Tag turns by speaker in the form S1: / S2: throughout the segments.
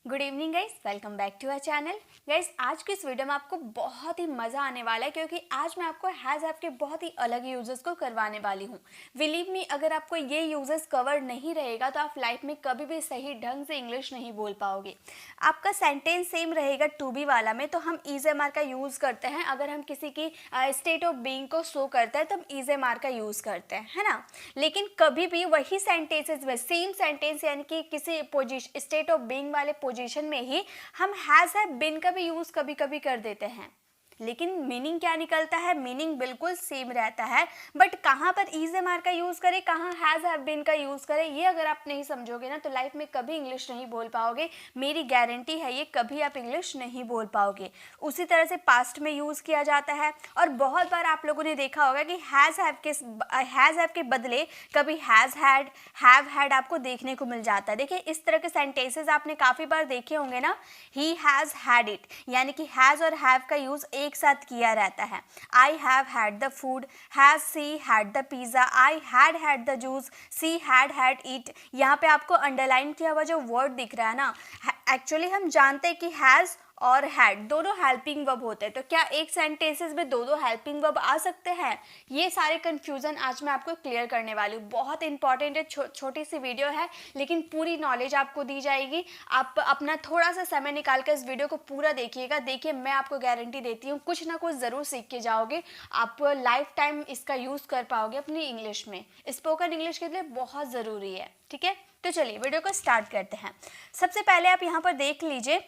S1: Good evening guys, welcome back to our channel. Guys, आज की इस वीडियो में आपको बहुत ही मज़ा आने वाला है क्योंकि आज मैं आपको हैज़ हैव के बहुत ही अलग यूजेस को करवाने वाली हूँ। बिलीव मी, अगर आपको ये यूजेस कवर नहीं रहेगा तो आप लाइफ में कभी भी सही ढंग से इंग्लिश नहीं बोल पाओगे। आपका सेंटेंस सेम रहेगा टू बी वाला में, तो हम इज एम आर का यूज़ करते हैं। अगर हम किसी की स्टेट ऑफ बीइंग को शो करते हैं तो हम इज एम आर का यूज़ करते हैं, है ना। लेकिन कभी भी वही सेंटेंसेस में सेम सेंटेंस यानी कि किसी पोजिशन स्टेट ऑफ बीइंग वाले पोजीशन में ही हम हैज़ हैव बीन का भी यूज़ कभी कभी कर देते हैं, लेकिन मीनिंग क्या निकलता है? मीनिंग बिल्कुल सेम रहता है। बट कहाँ पर इज एम आर का यूज़ करें, कहाँ हैज़ हैव बीन का यूज़ करें, ये अगर आप नहीं समझोगे ना तो लाइफ में कभी इंग्लिश नहीं बोल पाओगे। मेरी गारंटी है, ये कभी आप इंग्लिश नहीं बोल पाओगे। उसी तरह से पास्ट में यूज़ किया जाता है और बहुत बार आप लोगों ने देखा होगा कि हैज़ हैव के बदले कभी हैज़ हैड आपको देखने को मिल जाता है। देखिए, इस तरह के सेंटेंसेस आपने काफ़ी बार देखे होंगे ना। ही हैज़ हैड इट, यानी कि हैज़ और हैव का यूज़ एक साथ किया रहता है। I have had the food, has she had the pizza, I had the juice, she had it. यहाँ पे आपको अंडरलाइन किया हुआ जो वर्ड दिख रहा है ना, एक्चुअली हम जानते हैं कि हैज़ और हैड दोनों हेल्पिंग वर्ब होते हैं। तो क्या एक सेंटेंसेस में दो हेल्पिंग वर्ब आ सकते हैं? ये सारे कंफ्यूजन आज मैं आपको क्लियर करने वाली हूँ। बहुत इंपॉर्टेंट है, छोटी सी वीडियो है लेकिन पूरी नॉलेज आपको दी जाएगी। आप अपना थोड़ा सा समय निकाल कर इस वीडियो को पूरा देखिएगा। देखिए, मैं आपको गारंटी देती हूँ कुछ ना कुछ ज़रूर सीख के जाओगे। आप लाइफ टाइम इसका यूज़ कर पाओगे अपनी इंग्लिश में। स्पोकन इंग्लिश के लिए बहुत ज़रूरी है, ठीक है। तो चलिए वीडियो को स्टार्ट करते हैं। सबसे पहले आप यहाँ पर देख लीजिए,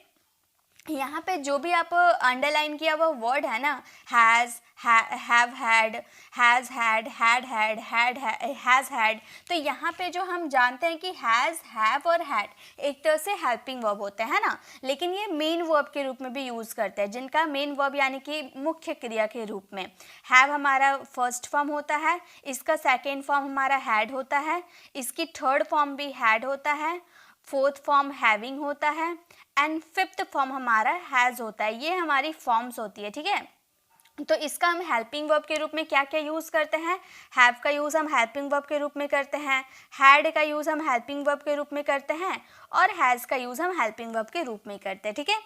S1: यहाँ पे जो भी आप अंडरलाइन किया हुआ वर्ड है ना, has, have had, has had has had, तो यहाँ पे जो हम जानते हैं कि हैज़, हैव और हैड एक तरह से हेल्पिंग वर्ब होते हैं ना, लेकिन ये मेन वर्ब के रूप में भी यूज़ करते हैं, जिनका मेन वर्ब यानी कि मुख्य क्रिया के रूप में। हैव हमारा फर्स्ट फॉर्म होता है, इसका सेकेंड फॉर्म हमारा हैड होता है, इसकी थर्ड फॉर्म भी हैड होता है, फोर्थ फॉर्म हैविंग होता है एंड फिफ्थ फॉर्म हमारा हैज़ होता है। ये हमारी फॉर्म्स होती है, ठीक है। तो इसका हम हेल्पिंग वर्ब के रूप में क्या क्या यूज़ करते हैं? हैव का यूज़ हम हेल्पिंग वर्ब के रूप में करते हैं, हैड का यूज़ हम हेल्पिंग वर्ब के रूप में करते हैं और हैज़ का यूज़ हम हेल्पिंग वर्ब के रूप में करते हैं, ठीक है।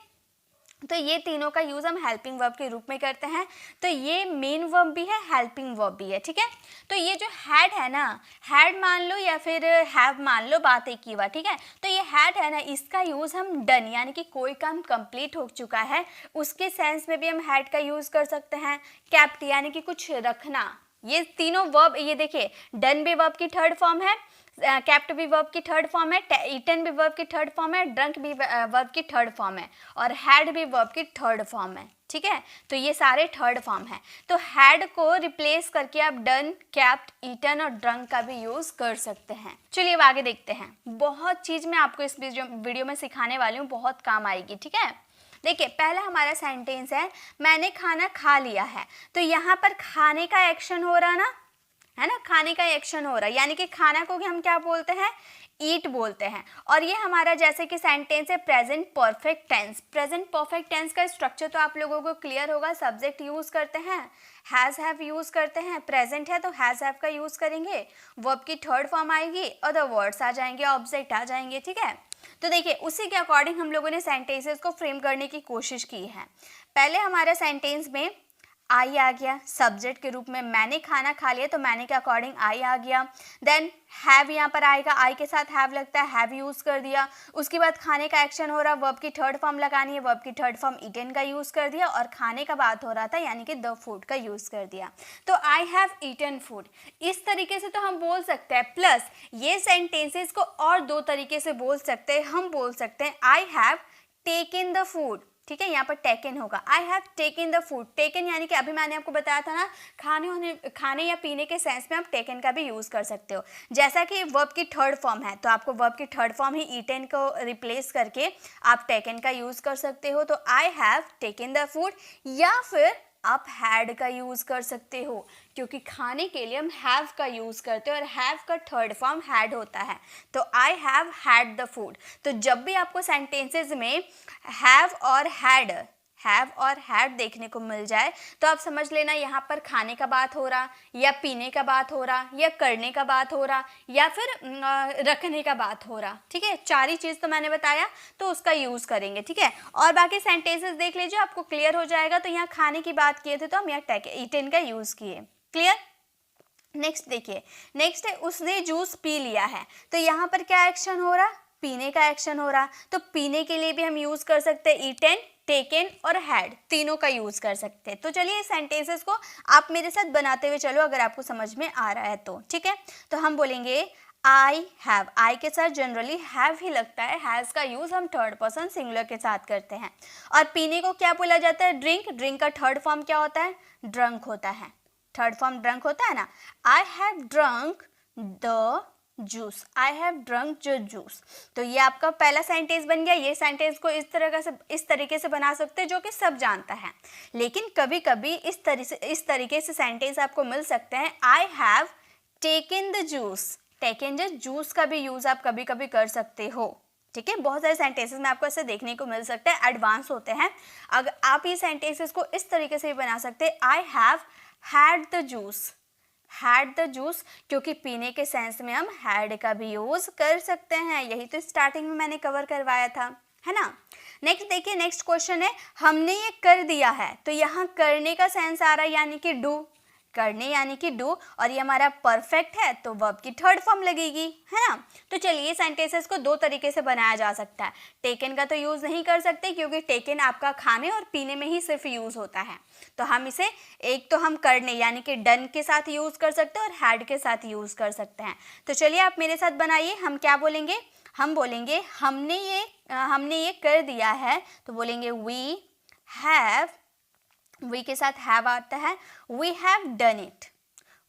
S1: तो ये तीनों का यूज़ हम हेल्पिंग वर्ब के रूप में करते हैं। तो ये मेन वर्ब भी है, हेल्पिंग वर्ब भी है, ठीक है। तो ये जो हैड है ना, हैड मान लो या फिर हैव मान लो, बात एक ही हुआ, ठीक है। तो ये हैड है ना, इसका यूज़ हम डन यानी कि कोई काम कंप्लीट हो चुका है उसके सेंस में भी हम हैड का यूज़ कर सकते हैं। कैप्ट यानी कि कुछ रखना, ये तीनों वर्ब, ये देखिए, डन भी वर्ब की थर्ड फॉर्म है, कैप्ट भी वर्ब की थर्ड फॉर्म है, ईटन भी वर्ब की थर्ड फॉर्म है, ड्रंक भी वर्ब की थर्ड फॉर्म है और हैड भी वर्ब की थर्ड फॉर्म है, ठीक है। तो ये सारे थर्ड फॉर्म है। तो हैड को रिप्लेस करके आप डन, कैप्ट, ईटन और ड्रंक का भी यूज कर सकते हैं। चलिए अब आगे देखते हैं। बहुत चीज मैं आपको इस वीडियो में सिखाने वाली हूँ, बहुत काम आएगी, ठीक है। देखिए, पहला हमारा सेंटेंस है, मैंने खाना खा लिया है। तो यहाँ पर खाने का एक्शन हो रहा ना, है ना, खाने का एक्शन हो रहा है, यानी कि खाना को हम क्या बोलते हैं? ईट बोलते हैं। और ये हमारा जैसे कि सेंटेंस है present perfect tense. Present perfect tense का स्ट्रक्चर तो आप लोगों को क्लियर होगा। सब्जेक्ट यूज करते हैं, हैज हैव यूज करते हैं, प्रेजेंट है तो हैज हैव का यूज करेंगे, वर्ब की थर्ड फॉर्म आएगी, अदर वर्ड्स आ जाएंगे, ऑब्जेक्ट आ जाएंगे, ठीक है। तो देखिए, उसी के अकॉर्डिंग हम लोगों ने सेंटेंसेस को फ्रेम करने की कोशिश की है। पहले हमारे सेंटेंस में आई आ गया सब्जेक्ट के रूप में, मैंने खाना खा लिया तो मैंने के अकॉर्डिंग आई आ गया। देन हैव यहाँ पर आएगा, आई के साथ हैव लगता है, हैव यूज़ कर दिया। उसके बाद खाने का एक्शन हो रहा, वर्ब की थर्ड फॉर्म लगानी है, वर्ब की थर्ड फॉर्म ईटन का यूज़ कर दिया और खाने का बात हो रहा था यानी कि द फूड का यूज़ कर दिया। तो आई हैव ईटन फूड, इस तरीके से तो हम बोल सकते हैं। प्लस ये सेंटेंसेस को और दो तरीके से बोल सकते हैं। हम बोल सकते हैं I have taken the food, ठीक है, यहाँ पर टेकन होगा, I have taken the food. Taken यानी कि अभी मैंने आपको बताया था ना, खाने या पीने के सेंस में आप टेकन का भी यूज़ कर सकते हो। जैसा कि वर्ब की थर्ड फॉर्म है तो आपको वर्ब की थर्ड फॉर्म ही ईटन को रिप्लेस करके आप टेकन का यूज़ कर सकते हो। तो I have taken the food, या फिर आप हैड का यूज़ कर सकते हो, क्योंकि खाने के लिए हम हैव का यूज़ करते हैं और हैव का थर्ड फॉर्म हैड होता है। तो I have had the food. तो जब भी आपको सेंटेंसेस में हैव और हैव और हैड देखने को मिल जाए तो आप समझ लेना यहाँ पर खाने का बात हो रहा, या पीने का बात हो रहा, या करने का बात हो रहा, या फिर रखने का बात हो रहा। ठीक है, 4 ही चीज़ तो मैंने बताया, तो उसका यूज़ करेंगे। ठीक है, और बाकी सेंटेंसेस देख लीजिए, आपको क्लियर हो जाएगा। तो यहाँ खाने की बात किए थे तो हम यहाँ टेक ईटन का यूज़ किए। क्लियर। नेक्स्ट देखिए, नेक्स्ट है उसने जूस पी लिया है। तो यहाँ पर क्या एक्शन हो रहा, पीने का एक्शन हो रहा। तो पीने के लिए भी हम यूज कर सकते हैं ईटन, टेकन और हैड, तीनों का यूज कर सकते हैं। तो चलिए सेंटेंसेस को आप मेरे साथ बनाते हुए चलो, अगर आपको समझ में आ रहा है तो। ठीक है, तो हम बोलेंगे आई हैव। आई के साथ जनरली हैव ही लगता है, हैज का यूज हम थर्ड पर्सन सिंगुलर के साथ करते हैं। और पीने को क्या बोला जाता है, ड्रिंक। ड्रिंक का थर्ड फॉर्म क्या होता है, ड्रंक होता है। थर्ड फॉर्म ड्रंक होता है ना। I have drunk the juice, I have drunk the juice. तो ये आपका पहला सेंटेंस बन गया। ये सेंटेंस को इस तरीके से बना सकते हैं जो कि सब जानता है। लेकिन कभी कभी इस तरीके से सेंटेंस आपको मिल सकते हैं, I have taken the juice. Taken the juice का भी यूज आप कभी कभी कर सकते हो। ठीक है, बहुत सारे सेंटेंसेस में आपको ऐसे देखने को मिल सकते हैं, एडवांस होते हैं। अगर आप ये सेंटेंसेस को इस तरीके से भी बना सकते हैं, I have had the juice. Had the juice, क्योंकि पीने के सेंस में हम हैड का भी यूज कर सकते हैं। यही तो स्टार्टिंग में मैंने कवर करवाया था, है ना। नेक्स्ट देखिए, नेक्स्ट क्वेश्चन है हमने ये कर दिया है। तो यहाँ करने का सेंस आ रहा है, यानी कि डू। करने यानी कि डू, और ये हमारा परफेक्ट है तो वर्ब की थर्ड फॉर्म लगेगी, है ना। तो चलिए सेंटेंसेस को दो तरीके से बनाया जा सकता है। टेकन का तो यूज नहीं कर सकते, क्योंकि टेकन आपका खाने और पीने में ही सिर्फ यूज होता है। तो हम इसे एक तो हम करने यानी कि डन के साथ यूज कर सकते हैं और हैड के साथ यूज कर सकते हैं। तो चलिए आप मेरे साथ बनाइए। हम क्या बोलेंगे, हम बोलेंगे हमने ये कर दिया है। तो बोलेंगे वी हैव, वी के साथ हैव आता है, we have done it.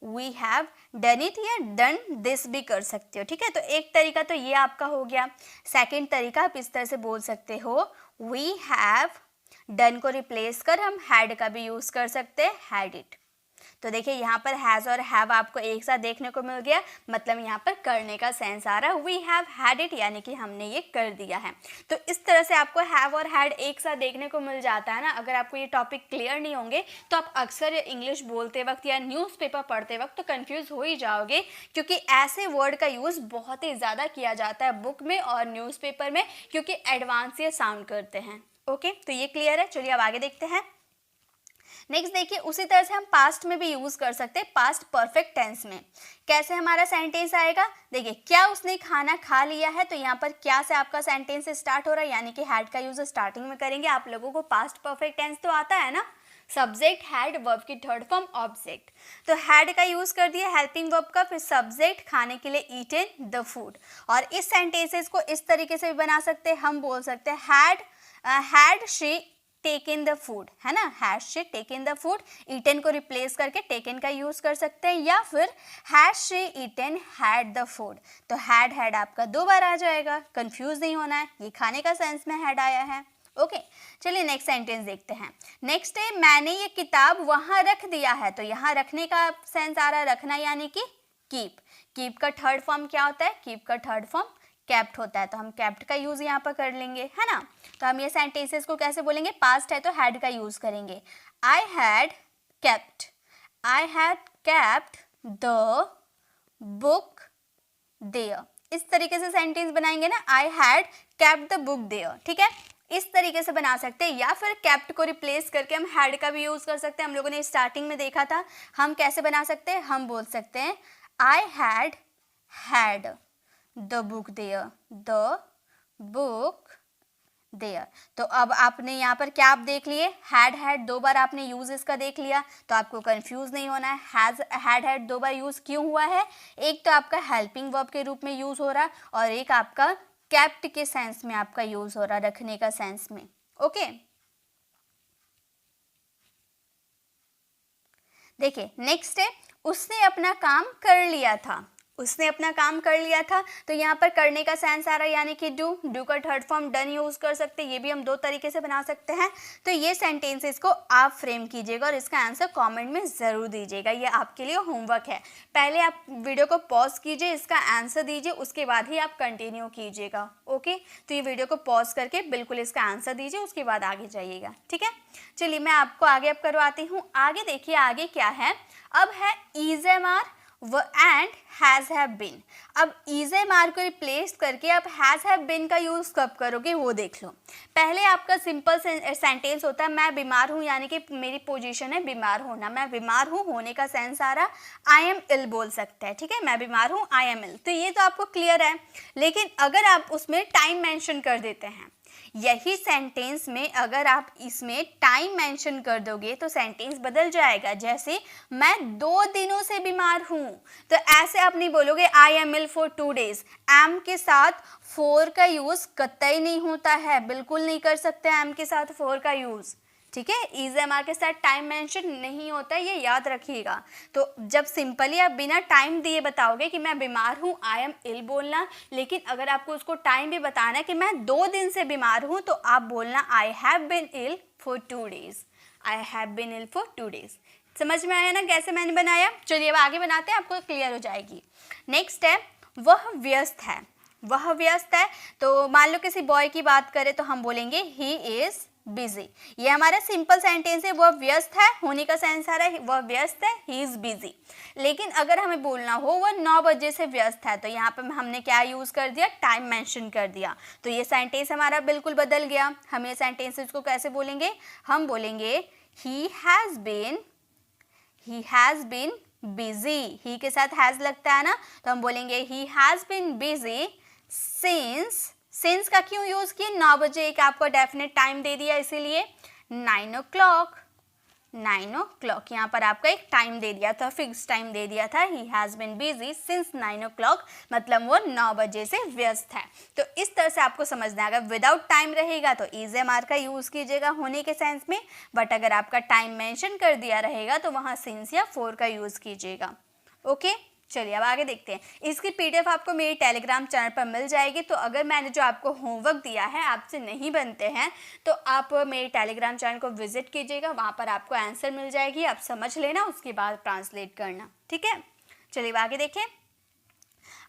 S1: We have done it या डन दिस भी कर सकते हो। ठीक है, तो एक तरीका तो ये आपका हो गया। सेकंड तरीका आप इस तरह से बोल सकते हो, वी हैव, डन को रिप्लेस कर हम हैड का भी यूज कर सकते हैं, हैड इट। तो देखिए यहाँ पर हैज और हैव आपको एक साथ देखने को मिल गया, मतलब यहाँ पर करने का सेंस आ रहा है। वी हैव हैड इट, यानी कि हमने ये कर दिया है। तो इस तरह से आपको हैव और हैड एक साथ देखने को मिल जाता है ना। अगर आपको ये टॉपिक क्लियर नहीं होंगे तो आप अक्सर इंग्लिश बोलते वक्त या न्यूज़पेपर पढ़ते वक्त तो कंफ्यूज हो ही जाओगे, क्योंकि ऐसे वर्ड का यूज़ बहुत ही ज़्यादा किया जाता है बुक में और न्यूज़पेपर में, क्योंकि एडवांस ये साउंड करते हैं। ओके, तो ये क्लियर है। चलिए अब आगे देखते हैं। नेक्स्ट देखिए, उसी तरह से हम पास्ट में भी यूज कर सकते हैं, पास्ट परफेक्ट टेंस में। कैसे हमारा सेंटेंस आएगा, देखिए क्या उसने खाना खा लिया है। तो यहाँ पर क्या से आपका सेंटेंस स्टार्ट हो रहा है, यानी कि हैड का यूज स्टार्टिंग में करेंगे। आप लोगों को पास्ट परफेक्ट टेंस तो आता है ना, सब्जेक्ट हैड, वर्ब की थर्ड फॉर्म ऑब्जेक्ट। तो हैड का यूज कर दिया हेल्पिंग वर्ब का, फिर सब्जेक्ट खाने के लिए ईटन द फूड। और इस सेंटेंसेस को इस तरीके से भी बना सकते हैं, हम बोल सकते हैं had she taken the food, है ना। Has she taken the food, eaten को रिप्लेस करके टेकन का यूज कर सकते हैं, या फिर has she eaten had the food. तो हैड आपका 2 बार आ जाएगा, कंफ्यूज नहीं होना है, ये खाने का सेंस में हैड आया है। ओके, चलिए नेक्स्ट सेंटेंस देखते हैं। नेक्स्ट है मैंने ये किताब वहां रख दिया है। तो यहाँ रखने का सेंस आ रहा है, रखना यानी कि कीप। कीप का थर्ड फॉर्म क्या होता है, कीप का थर्ड फॉर्म कैप्ट होता है। तो हम कैप्ट का यूज यहाँ पर कर लेंगे, है ना। तो हम ये सेंटेंसेस को कैसे बोलेंगे, पास्ट है तो हैड का यूज करेंगे। I had kept, I had kept the book there. इस तरीके से सेंटेंस बनाएंगे ना, I had kept the book there. ठीक है, इस तरीके से बना सकते हैं, या फिर केप्ट को रिप्लेस करके हम हैड का भी यूज कर सकते हैं। हम लोगों ने स्टार्टिंग में देखा था, हम कैसे बना सकते हैं, हम बोल सकते हैं I had the book there, the book there. तो अब आपने यहाँ पर क्या आप देख लिए, हैड 2 बार आपने यूज इसका देख लिया, तो आपको कंफ्यूज नहीं होना है। हैड 2 बार यूज क्यों हुआ है, एक तो आपका हेल्पिंग वर्ब के रूप में यूज हो रहा है, और एक आपका कैप्ट के सेंस में आपका यूज हो रहा है, रखने का सेंस में। ओके, देखिए नेक्स्ट है उसने अपना काम कर लिया था। उसने अपना काम कर लिया था। तो यहाँ पर करने का सेंस आ रहा है यानी कि डू का थर्ड फॉर्म डन यूज़ कर सकते हैं। ये भी हम दो तरीके से बना सकते हैं। तो ये सेंटेंसेस को आप फ्रेम कीजिएगा और इसका आंसर कमेंट में ज़रूर दीजिएगा। ये आपके लिए होमवर्क है। पहले आप वीडियो को पॉज कीजिए, इसका आंसर दीजिए, उसके बाद ही आप कंटिन्यू कीजिएगा। ओके, तो ये वीडियो को पॉज करके बिल्कुल इसका आंसर दीजिए, उसके बाद आगे जाइएगा। ठीक है, चलिए मैं आपको आगे अब करवाती हूँ। आगे देखिए आगे क्या है। अब है इज एम आर व एंड हैज़ हैव बीन। अब इज एम आर को रिप्लेस करके आप हैज़ हैव बीन का यूज़ कब करोगे वो देख लो। पहले आपका सिंपल सेंटेंस होता है मैं बीमार हूँ, यानी कि मेरी पोजीशन है बीमार होना। मैं बीमार हूँ, होने का सेंस आ रहा, आई एम इल बोल सकते हैं। ठीक है, मैं बीमार हूँ, आई एम इल। तो ये तो आपको क्लियर है। लेकिन अगर आप उसमें टाइम मेंशन कर देते हैं, यही सेंटेंस में अगर आप इसमें टाइम मेंशन कर दोगे तो सेंटेंस बदल जाएगा। जैसे मैं 2 दिनों से बीमार हूँ, तो ऐसे आप नहीं बोलोगे I am ill for 2 days। Am के साथ फोर का यूज़ कतई नहीं होता है, बिल्कुल नहीं कर सकते एम के साथ फोर का यूज़। ठीक है, इज एम आर के साथ टाइम मेंशन नहीं होता है, ये याद रखिएगा। तो जब सिंपली आप बिना टाइम दिए बताओगे कि मैं बीमार हूँ, आई एम इल बोलना। लेकिन अगर आपको उसको टाइम भी बताना है कि मैं 2 दिन से बीमार हूँ, तो आप बोलना I have been ill for 2 days। I have been ill for 2 days। समझ में आया ना कैसे मैंने बनाया? चलिए अब आगे बनाते हैं, आपको क्लियर हो जाएगी। नेक्स्ट है वह व्यस्त है। वह व्यस्त है, तो मान लो किसी बॉय की बात करें तो हम बोलेंगे ही इज बिजी। ये हमारा सिंपल सेंटेंस है, वह व्यस्त है, होने का सेंस आ रहा है, वह व्यस्त है, ही इज बिजी। लेकिन अगर हमें बोलना हो वह 9 बजे से व्यस्त है, तो यहाँ पर हमने क्या यूज कर दिया, टाइम मेंशन कर दिया। तो ये सेंटेंस हमारा बिल्कुल बदल गया। हम ये सेंटेंसेस को कैसे बोलेंगे, हम बोलेंगे he has been busy. He के साथ हैज लगता है ना, तो हम बोलेंगे he has been busy since का क्यों यूज किए, 9 बजे एक आपको डेफिनेट टाइम दे दिया, इसीलिए 9 o'clock। 9 o'clock यहाँ पर आपका एक टाइम दे दिया था, फिक्स टाइम दे दिया था। He has been busy since 9 o'clock, मतलब वो 9 बजे से व्यस्त है। तो इस तरह से आपको समझना है। अगर विदाउट टाइम रहेगा तो इज एम आर का यूज़ कीजिएगा होने के सेंस में, बट अगर आपका टाइम मेंशन कर दिया रहेगा तो वहाँ सिंस या फोर का यूज़ कीजिएगा। ओके, चलिए अब आगे देखते हैं। इसकी पीडीएफ आपको मेरे टेलीग्राम चैनल पर मिल जाएगी। तो अगर मैंने जो आपको होमवर्क दिया है आपसे नहीं बनते हैं तो आप मेरे टेलीग्राम चैनल को विजिट कीजिएगा, वहाँ पर आपको आंसर मिल जाएगी। आप समझ लेना, उसके बाद ट्रांसलेट करना। ठीक है, चलिए आगे देखें।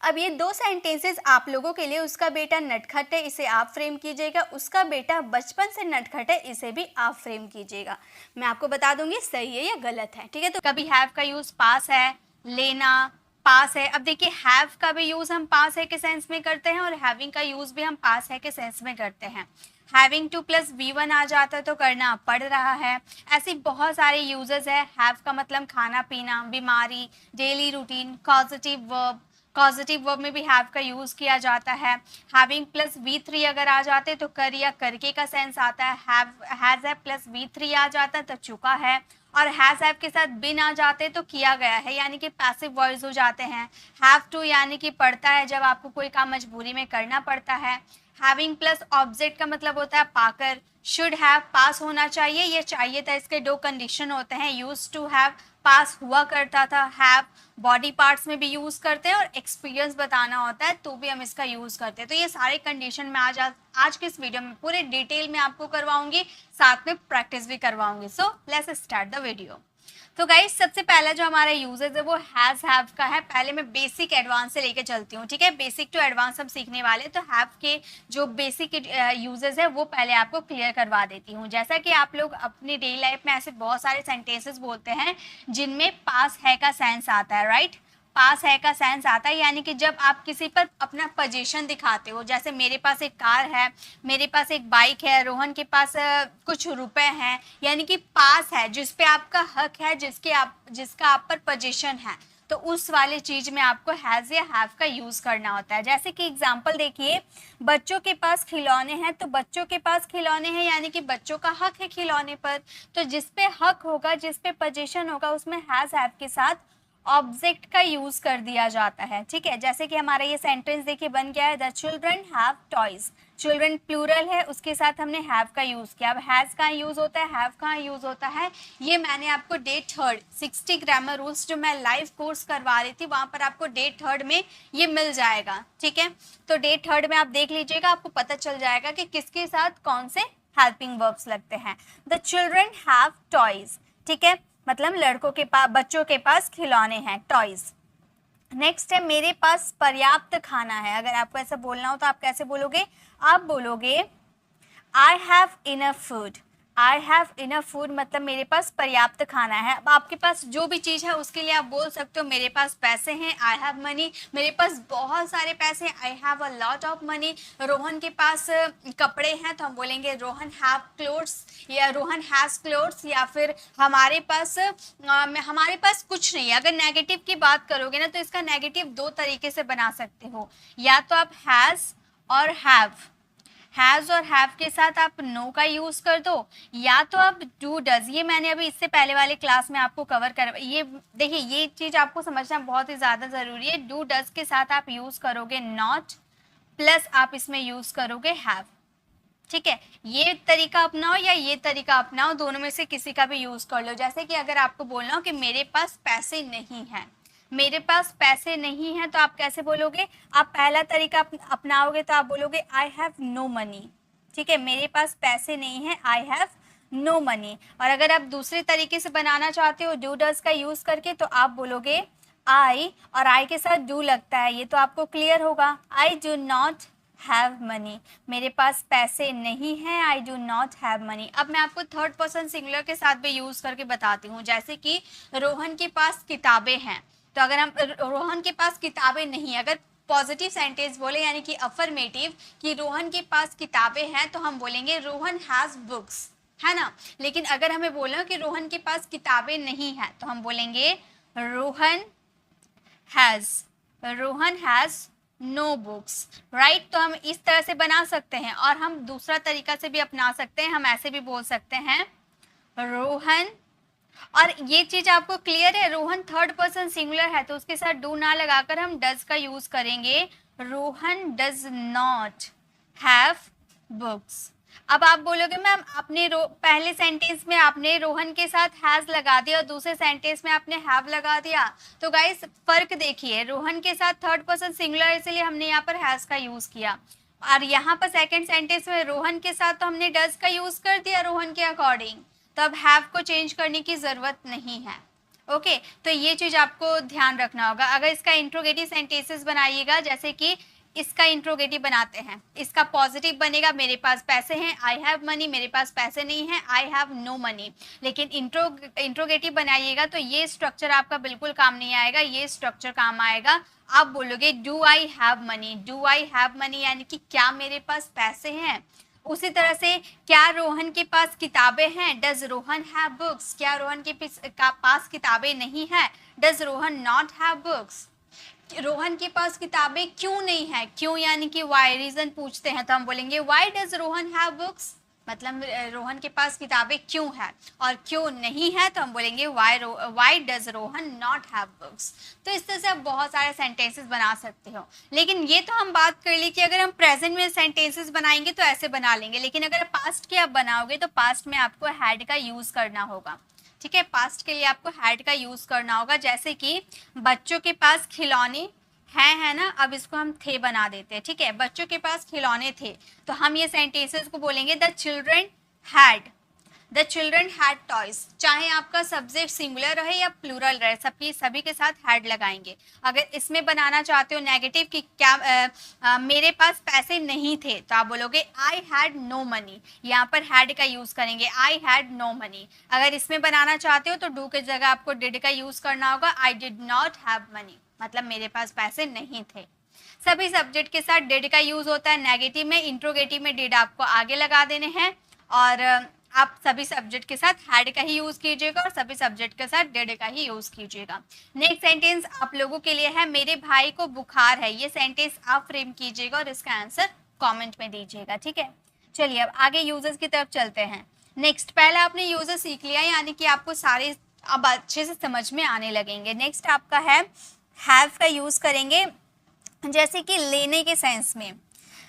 S1: अब ये 2 सेंटेंसेस आप लोगों के लिए, उसका बेटा नटखट है, इसे आप फ्रेम कीजिएगा। उसका बेटा बचपन से नटखट है, इसे भी आप फ्रेम कीजिएगा। मैं आपको बता दूंगी सही है या गलत है। ठीक है, तो कभी हैव का यूज पास है, लेना पास है। अब देखिए हैव का भी यूज हम पास है के सेंस में करते हैं और हैविंग का यूज भी हम पास है के सेंस में करते हैं। हैविंग टू प्लस V1 आ जाता है तो करना पड़ रहा है। ऐसे बहुत सारे यूजेस है। हैव का मतलब खाना पीना, बीमारी, डेली रूटीन, पॉजिटिव वर्ब में भी हैव का यूज किया जाता है। हैविंग प्लस V3 अगर आ जाते तो कर या करके का सेंस आता है। हैज है प्लस V3 आ जाता है तो चुका है। और हैज हैव के साथ बिन आ जाते तो किया गया है, यानी कि पैसिव वॉइस हो जाते हैं। हैव टू यानी कि पड़ता है, जब आपको कोई काम मजबूरी में करना पड़ता है। हैविंग प्लस ऑब्जेक्ट का मतलब होता है पाकर। शुड हैव पास होना चाहिए, ये चाहिए था, इसके 2 कंडीशन होते हैं। यूज टू हैव पास हुआ करता था। हैव बॉडी पार्ट्स में भी यूज करते हैं और एक्सपीरियंस बताना होता है तो भी हम इसका यूज करते हैं। तो ये सारे कंडीशन में आज के इस वीडियो में पूरे डिटेल में आपको करवाऊंगी, साथ में प्रैक्टिस भी करवाऊंगी। So let's start the video. तो गाइस सबसे पहला जो हमारा यूजेस है वो हैज हैव का है। पहले मैं बेसिक एडवांस से लेके चलती हूँ। ठीक है, बेसिक टू एडवांस हम सीखने वाले, तो हैव के जो बेसिक यूजेस है वो पहले आपको क्लियर करवा देती हूँ। जैसा कि आप लोग अपनी डेली लाइफ में ऐसे बहुत सारे सेंटेंसेस बोलते हैं जिनमें पास है का सेंस आता है, राइट। पास है का सेंस आता है, यानी कि जब आप किसी पर अपना पोजीशन दिखाते हो। जैसे मेरे पास एक कार है, मेरे पास एक बाइक है, रोहन के पास कुछ रुपए हैं, यानी कि पास है, जिस पे आपका हक है, जिसका आप पर पोजीशन है, तो उस वाले चीज में आपको हैज या हैव का यूज करना होता है। जैसे कि एग्जांपल देखिए, बच्चों के पास खिलौने हैं, तो बच्चों के पास खिलौने हैं यानी कि बच्चों का हक है खिलौने पर। तो जिस पे हक होगा, जिस पे पोजीशन होगा, उसमें हैज हैव के साथ ऑब्जेक्ट का यूज कर दिया जाता है। ठीक है, जैसे कि हमारा ये सेंटेंस देखिए बन गया है, the children have toys. Children plural है, उसके साथ हमने हैव का यूज किया। अब हैज कहाँ यूज होता है, हैव कहाँ यूज होता है, ये मैंने आपको डे 3 60 ग्रामर रूल्स जो मैं लाइव कोर्स करवा रही थी वहां पर आपको डे 3 में ये मिल जाएगा। ठीक है, तो डे 3 में आप देख लीजिएगा, आपको पता चल जाएगा कि किसके साथ कौन से हेल्पिंग वर्ब्स लगते हैं। द चिल्ड्रन हैव टॉयज, ठीक है, मतलब लड़कों के पास, बच्चों के पास खिलौने हैं, टॉयज। नेक्स्ट है मेरे पास पर्याप्त खाना है। अगर आपको ऐसा बोलना हो तो आप कैसे बोलोगे, आप बोलोगे I have enough food. I have enough food मतलब मेरे पास पर्याप्त खाना है। अब आपके पास जो भी चीज़ है उसके लिए आप बोल सकते हो मेरे पास पैसे हैं, आई हैव मनी, मेरे पास बहुत सारे पैसे हैं, आई have a lot of money. Rohan के पास कपड़े हैं तो हम बोलेंगे रोहन हैव क्लोथ्स, या रोहन हैज़ क्लोथ्स, या फिर हमारे पास कुछ नहीं है। अगर नेगेटिव की बात करोगे ना तो इसका नेगेटिव 2 तरीके से बना सकते हो, या तो आप हैज़ और हैव, हैज़ और हैव के साथ आप नो का यूज कर दो, या तो आप डू डज। ये मैंने अभी इससे पहले वाले क्लास में आपको कवर कर, ये देखिए ये चीज आपको समझना बहुत ही ज्यादा जरूरी है। डू डज के साथ आप यूज करोगे नॉट, प्लस आप इसमें यूज करोगे हैव। ठीक है, ये तरीका अपनाओ या ये तरीका अपनाओ, दोनों में से किसी का भी यूज कर लो। जैसे कि अगर आपको बोलना हो कि मेरे पास पैसे नहीं हैं, मेरे पास पैसे नहीं हैं, तो आप कैसे बोलोगे, आप पहला तरीका अपनाओगे तो आप बोलोगे आई हैव नो मनी। ठीक है, मेरे पास पैसे नहीं है, आई हैव नो मनी। और अगर आप दूसरे तरीके से बनाना चाहते हो डू डज का यूज करके, तो आप बोलोगे आई, और आई के साथ डू लगता है, ये तो आपको क्लियर होगा, I do not have money, मेरे पास पैसे नहीं हैं, I do not have money. अब मैं आपको थर्ड पर्सन सिंगुलर के साथ भी यूज करके बताती हूँ। जैसे कि रोहन के पास किताबें हैं, तो अगर हम रोहन के पास किताबें नहीं, अगर पॉजिटिव सेंटेंस बोले यानी कि अफर्मेटिव कि रोहन के पास किताबें हैं, तो हम बोलेंगे रोहन हैज बुक्स, है ना। लेकिन अगर हमें बोला कि रोहन के पास किताबें नहीं हैं, तो हम बोलेंगे Rohan has no books, right. तो हम इस तरह से बना सकते हैं, और हम दूसरा तरीका से भी अपना सकते हैं, हम ऐसे भी बोल सकते हैं रोहन, और ये चीज आपको क्लियर है, रोहन थर्ड पर्सन सिंगुलर है तो उसके साथ डू ना लगाकर हम डज का यूज करेंगे, Rohan does not have books. अब आप बोलोगे मैम आपने पहले सेंटेंस में आपने रोहन के साथ हैज लगा दिया और दूसरे सेंटेंस में आपने हैव लगा दिया, तो गाइस फर्क देखिए, रोहन के साथ थर्ड पर्सन सिंगुलर इसलिए हमने यहाँ पर हैज का यूज किया, और यहाँ पर सेकंड सेंटेंस में रोहन के साथ तो हमने डज का यूज कर दिया रोहन के अकॉर्डिंग, तो अब हैव को चेंज करने की ज़रूरत नहीं है। ओके, तो ये चीज़ आपको ध्यान रखना होगा। अगर इसका इंट्रोगेटिव सेंटेंसेस बनाइएगा, जैसे कि इसका इंट्रोगेटिव बनाते हैं, इसका पॉजिटिव बनेगा मेरे पास पैसे हैं, आई हैव मनी, मेरे पास पैसे नहीं हैं, आई हैव नो मनी। लेकिन इंट्रोगेटिव बनाइएगा तो ये स्ट्रक्चर आपका बिल्कुल काम नहीं आएगा, ये स्ट्रक्चर काम आएगा। आप बोलोगे do I have money, do I have money यानी कि क्या मेरे पास पैसे हैं। उसी तरह से क्या रोहन के पास किताबें हैं, डज रोहन हैव बुक्स, क्या रोहन के पास किताबें नहीं है, does Rohan not have books. Rohan के पास किताबें क्यों नहीं है, क्यों यानी कि वाई, रीजन पूछते हैं तो हम बोलेंगे why does Rohan have books, मतलब रोहन के पास किताबें क्यों है, और क्यों नहीं है तो हम बोलेंगे why does Rohan not have books. तो इस तरह से आप बहुत सारे सेंटेंसेस बना सकते हो। लेकिन ये तो हम बात कर ली कि अगर हम प्रेजेंट में सेंटेंसेस बनाएंगे तो ऐसे बना लेंगे, लेकिन अगर पास्ट के आप बनाओगे तो पास्ट में आपको हैड का यूज करना होगा। ठीक है, पास्ट के लिए आपको हैड का यूज करना होगा। जैसे कि बच्चों के पास खिलौने हैं, है ना, अब इसको हम थे बना देते हैं। ठीक है, बच्चों के पास खिलौने थे, तो हम ये सेंटेंसेस को बोलेंगे द चिल्ड्रन हैड टॉयज। चाहे आपका सब्जेक्ट सिंगुलर रहे या प्लूरल रहे, सभी के साथ हैड लगाएंगे। अगर इसमें बनाना चाहते हो नेगेटिव कि क्या मेरे पास पैसे नहीं थे, तो आप बोलोगे आई हैड नो मनी, यहाँ पर हैड का यूज करेंगे, आई हैड नो मनी। अगर इसमें बनाना चाहते हो तो डू के जगह आपको डिड का यूज करना होगा, I did not have money, मतलब मेरे पास पैसे नहीं थे। सभी सब्जेक्ट के साथ डिड का यूज होता है। नेगेटिव में, इंट्रोगेटिव में डिड आपको आगे लगा देने हैं, और आप सभी सब्जेक्ट के साथ हैड का ही यूज कीजिएगा और सभी सब्जेक्ट के साथ डिड का ही यूज कीजिएगा। नेक्स्ट सेंटेंस आप लोगों के लिए है, मेरे भाई को बुखार है। ये सेंटेंस आप फ्रेम कीजिएगा और इसका आंसर कमेंट में दीजिएगा। ठीक है, चलिए अब आगे यूजर्स की तरफ चलते हैं। नेक्स्ट, पहला आपने यूजर सीख लिया, यानी कि आपको सारे अब अच्छे से समझ में आने लगेंगे। नेक्स्ट आपका है हैव का यूज करेंगे, जैसे कि लेने के सेंस में।